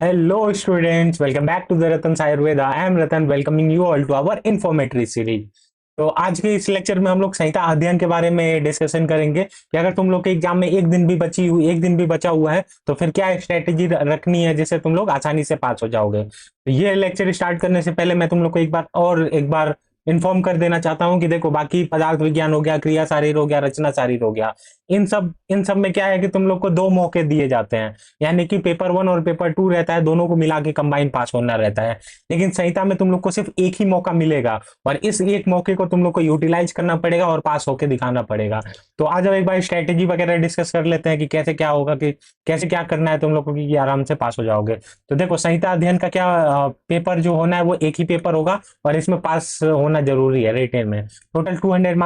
Hello, students. Welcome back to the Ratan's Ayurveda. I am Ratan, welcoming you all to our informatory series. तो आज के इस lecture में हम लोग संहिता अध्ययन के बारे में डिस्कशन करेंगे कि अगर तुम लोग के एग्जाम में एक दिन भी बचा हुआ है तो फिर क्या स्ट्रेटेजी रखनी है जिससे तुम लोग आसानी से पास हो जाओगे। तो ये लेक्चर स्टार्ट करने से पहले मैं तुम लोग को एक बार इन्फॉर्म कर देना चाहता हूं कि देखो, बाकी पदार्थ विज्ञान हो गया, क्रिया शारीर हो गया, रचना शारीर हो गया, इन सब में क्या है कि तुम लोग को दो मौके दिए जाते हैं। यानी कि पेपर 1 और पेपर 2 रहता है, दोनों को मिला के कंबाइन पास होना रहता है। लेकिन संहिता में तुम लोग को सिर्फ एक ही मौका मिलेगा और इस एक मौके को तुम लोग को यूटिलाइज करना पड़ेगा और पास होकर दिखाना पड़ेगा। तो आज हम एक बार स्ट्रेटेजी वगैरह डिस्कस कर लेते हैं कि कैसे क्या होगा, कि कैसे क्या करना है तुम लोग को कि आराम से पास हो जाओगे। तो देखो, संहिता अध्ययन का क्या पेपर जो होना है वो एक ही पेपर होगा और इसमें पास होना जरूरी है रिटेन में। टोटल 200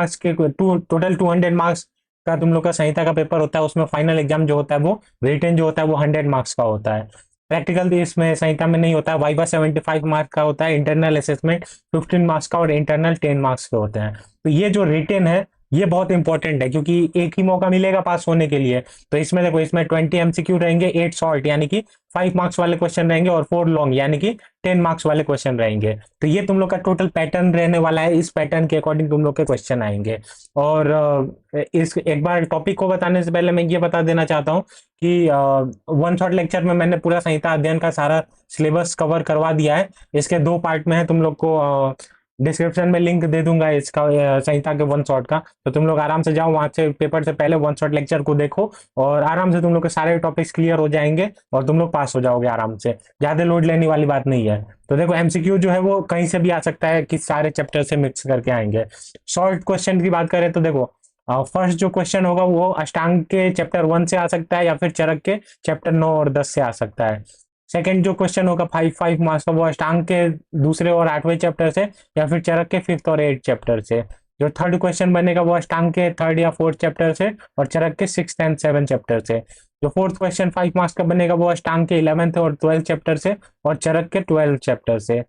मार्क्स का तुम लोग का संहिता का पेपर होता है। उसमें फाइनल एग्जाम जो होता है वो रिटेन जो होता है वो 100 मार्क्स का होता है। प्रैक्टिकल भी इसमें संहिता में नहीं होता है। वाइवा 75 मार्क्स का होता है, इंटरनल असेसमेंट 15 मार्क्स का और इंटरनल 10 मार्क्स के होते हैं। तो ये जो रिटेन है ये बहुत इंपॉर्टेंट है क्योंकि एक ही मौका मिलेगा पास होने के लिए। तो इसमें देखो, इसमें 20 एमसीक्यू रहेंगे, 8 शॉर्ट यानी कि 5 मार्क्स वाले क्वेश्चन रहेंगे और 4 लॉन्ग यानी कि 10 मार्क्स वाले क्वेश्चन रहेंगे। तो ये तुम लोग का टोटल पैटर्न रहने वाला है। इस पैटर्न के अकॉर्डिंग तुम लोग के क्वेश्चन आएंगे। और इस एक बार टॉपिक को बताने से पहले मैं ये बता देना चाहता हूँ कि वन शॉट लेक्चर में मैंने पूरा संहिता अध्ययन का सारा सिलेबस कवर करवा दिया है। इसके 2 पार्ट में है। तुम लोग को डिस्क्रिप्शन में लिंक दे दूंगा इसका, संहिता के वन शॉट का। तो तुम लोग आराम से जाओ, वहां से पेपर से पहले वन शॉट लेक्चर को देखो और आराम से तुम लोग के सारे टॉपिक्स क्लियर हो जाएंगे और तुम लोग पास हो जाओगे आराम से। ज्यादा लोड लेने वाली बात नहीं है। तो देखो, एमसीक्यू जो है वो कहीं से भी आ सकता है कि सारे चैप्टर से मिक्स करके आएंगे। शॉर्ट क्वेश्चन की बात करें तो देखो, फर्स्ट जो क्वेश्चन होगा वो अष्टांग के चैप्टर 1 से आ सकता है या फिर चरक के चैप्टर 9 और 10 से आ सकता है। सेकंड जो क्वेश्चन होगा 5 मार्क्स का वो अष्टांग के दूसरे और 8वें चैप्टर से या फिर चरक के 5th और 8th चैप्टर से। जो थर्ड क्वेश्चन बनेगा वो अष्टांग के 3rd या 4th चैप्टर से और चरक के 6th एंड 7th चैप्टर से। जो फोर्थ क्वेश्चन 5 मार्क्स का बनेगा वो अष्टांग के 11th और 12th चैप्टर से और चरक के 12th चैप्टर से।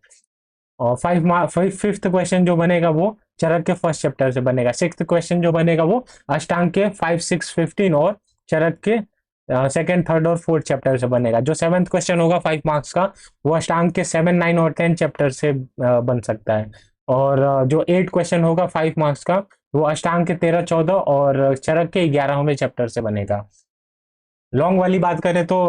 और फिफ्थ क्वेश्चन जो बनेगा वो चरक के फर्स्ट चैप्टर से बनेगा। सिक्स्थ क्वेश्चन जो बनेगा वो अष्टांग के 5, 6, 15 और चरक के 2nd, 3rd और 4th चैप्टर से बनेगा। जो 7th क्वेश्चन होगा 5 मार्क्स का वो अष्टांग के 7, 9 और 10 चैप्टर से बन सकता है। और जो 8 क्वेश्चन होगा 5 मार्क्स का वो अष्टांग के 13, 14 और चरक के 11वें चैप्टर से बनेगा। लॉन्ग वाली बात करें तो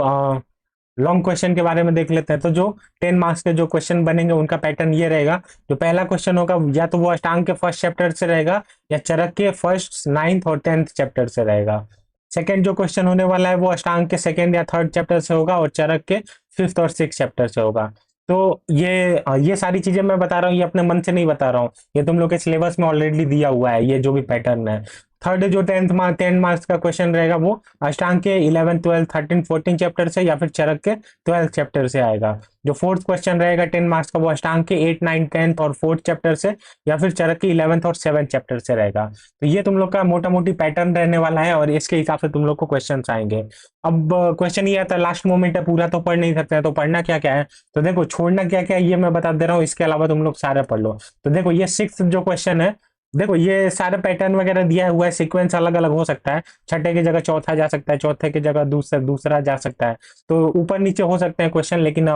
लॉन्ग क्वेश्चन के बारे में देख लेते हैं। तो जो 10 मार्क्स के जो क्वेश्चन बनेंगे उनका पैटर्न ये रहेगा। जो पहला क्वेश्चन होगा या तो वो अष्टांग के फर्स्ट चैप्टर से रहेगा या चरक के फर्स्ट, 9th और 10th चैप्टर से रहेगा। सेकंड जो क्वेश्चन होने वाला है वो अष्टांग के 2nd या 3rd चैप्टर से होगा और चरक के 5th और 6th चैप्टर से होगा। तो ये सारी चीजें मैं बता रहा हूँ, ये अपने मन से नहीं बता रहा हूँ, ये तुम लोग के सिलेबस में ऑलरेडी दिया हुआ है ये जो भी पैटर्न है। थर्ड जो 10 मार्क्स का क्वेश्चन रहेगा वो अष्टांग के 11, 12, 13, 14 चैप्टर से या फिर चरक के 12th चैप्टर से आएगा। जो फोर्थ क्वेश्चन रहेगा 10 मार्क्स का वो अष्टांग के 8, 9, 10th और 4th चैप्टर से या फिर चरक के 11th और 7th चैप्टर से रहेगा। तो ये तुम लोग का मोटा मोटी पैटर्न रहने वाला है और इसके हिसाब से तुम लोग को क्वेश्चन आएंगे। अब क्वेश्चन ये आता है, लास्ट मोमेंट है, पूरा तो पढ़ नहीं सकते हैं, तो पढ़ना क्या क्या है। तो देखो, छोड़ना क्या क्या है ये मैं बता दे रहा हूँ, इसके अलावा तुम लोग सारे पढ़ लो। तो देखो, ये 6th जो क्वेश्चन है, देखो ये सारे पैटर्न वगैरह दिया हुआ है, सीक्वेंस अलग अलग हो सकता है। छठे की जगह चौथा जा सकता है, चौथे की जगह दूसरा जा सकता है। तो ऊपर नीचे हो सकते हैं क्वेश्चन, लेकिन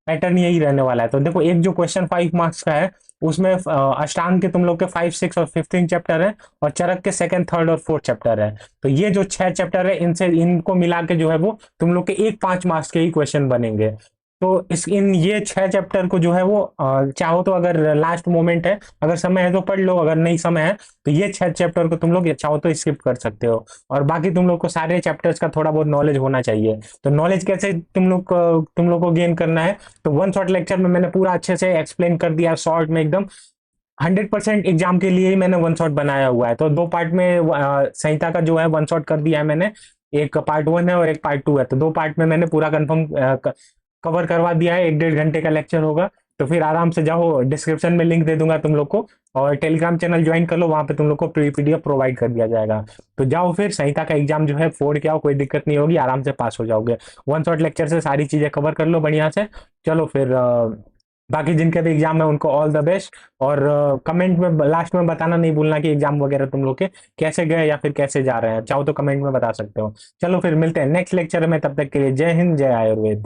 पैटर्न यही रहने वाला है। तो देखो, एक जो क्वेश्चन 5 मार्क्स का है उसमें अष्टांग के तुम लोग के 5, 6 और 15 चैप्टर है और चरक के 2nd, 3rd और 4th चैप्टर है। तो ये जो 6 चैप्टर है इनको मिला के जो है वो तुम लोग के 5 मार्क्स के ही क्वेश्चन बनेंगे। तो ये 6 चैप्टर को जो है वो चाहो तो, अगर लास्ट मोमेंट है, अगर समय है तो पढ़ लो, अगर नहीं समय है तो ये 6 चैप्टर को तुम लोग चाहो तो स्किप कर सकते हो। और बाकी तुम लोग को सारे चैप्टर्स का थोड़ा बहुत नॉलेज होना चाहिए। तो नॉलेज कैसे तुम लोग को गेन करना है, तो वन शॉट लेक्चर में मैंने पूरा अच्छे से एक्सप्लेन कर दिया, शॉर्ट में एकदम 100% एग्जाम के लिए ही मैंने वन शॉट बनाया हुआ है। तो 2 पार्ट में संहिता का जो है वन शॉट कर दिया है मैंने। एक पार्ट 1 है और एक पार्ट 2 है। तो 2 पार्ट में मैंने पूरा कंफर्म कवर करवा दिया है। 1-1.5 घंटे का लेक्चर होगा। तो फिर आराम से जाओ, डिस्क्रिप्शन में लिंक दे दूंगा तुम लोग को और टेलीग्राम चैनल ज्वाइन कर लो, वहां पे तुम लोग को पीडीएफ प्रोवाइड कर दिया जाएगा। तो जाओ फिर संहिता का एग्जाम जो है फोड़ के आओ, कोई दिक्कत नहीं होगी, आराम से पास हो जाओगे। वन शॉट लेक्चर से सारी चीजें कवर कर लो बढ़िया से। चलो फिर बाकी जिनके भी एग्जाम है उनको ऑल द बेस्ट। और कमेंट में लास्ट में बताना नहीं भूलना कि एग्जाम वगैरह तुम लोग के कैसे गए या फिर कैसे जा रहे हैं। चाहो तो कमेंट में बता सकते हो। चलो फिर मिलते हैं नेक्स्ट लेक्चर में, तब तक के लिए जय हिंद, जय आयुर्वेद।